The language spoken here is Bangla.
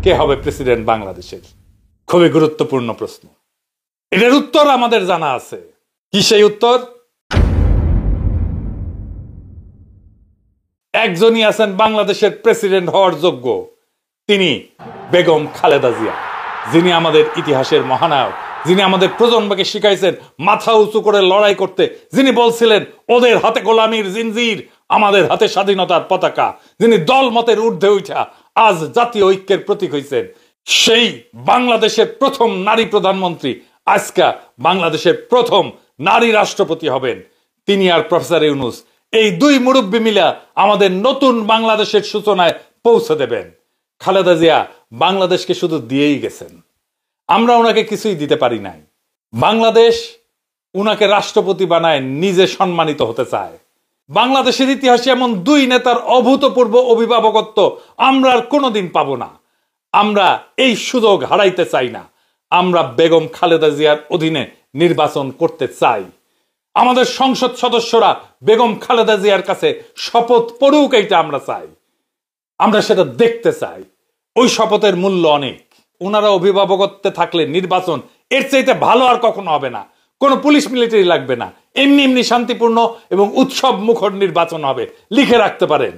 কে হবে প্রেসিডেন্ট বাংলাদেশের? খুবই গুরুত্বপূর্ণ প্রশ্ন। এটার উত্তর আমাদের জানা আছে। কি সেই উত্তর? একজনই আছেন বাংলাদেশের প্রেসিডেন্ট হওয়ার যোগ্য, তিনি বেগম খালেদা জিয়া, যিনি আমাদের ইতিহাসের মহানায়ক, যিনি আমাদের প্রজন্মকে শিখাইছেন মাথা উঁচু করে লড়াই করতে, যিনি বলছিলেন ওদের হাতে গোলামির জিনজির, আমাদের হাতে স্বাধীনতার পতাকা, যিনি দল মতের ঊর্ধ্বে উঠা আজ জাতীয় ঐক্যের প্রতীক হয়েছেন, সেই বাংলাদেশের প্রথম নারী প্রধানমন্ত্রী, আজকে বাংলাদেশের প্রথম নারী রাষ্ট্রপতি হবেন, তিনি আর প্রফেসর ইউনূস, এই দুই মুরব্বী মিলা আমাদের নতুন বাংলাদেশের সূচনায় পৌঁছে দেবেন। খালেদা জিয়া বাংলাদেশকে শুধু দিয়েই গেছেন, আমরা ওনাকে কিছুই দিতে পারি নাই। বাংলাদেশ উনাকে রাষ্ট্রপতি বানায় নিজে সম্মানিত হতে চায়। বাংলাদেশের ইতিহাসে এমন দুই নেতার অভূতপূর্ব অভিভাবকত্ব আমরা আর কোনোদিন পাবো না। আমরা এই সুযোগ হারাইতে চাই না। আমরা বেগম খালেদা জিয়ার অধীনে নির্বাচন করতে চাই। আমাদের সংসদ সদস্যরা বেগম খালেদা জিয়ার কাছে শপথ পড়ুক, এইটা আমরা চাই। আমরা সেটা দেখতে চাই। ওই শপথের মূল্য অনেক। ওনারা অভিভাবকত্বে থাকলে নির্বাচন এর চাইতে ভালো আর কখনো হবে না। কোনো পুলিশ মিলিটারি লাগবে না, এমনি এমনি শান্তিপূর্ণ এবং উৎসব মুখর নির্বাচন হবে, লিখে রাখতে পারেন।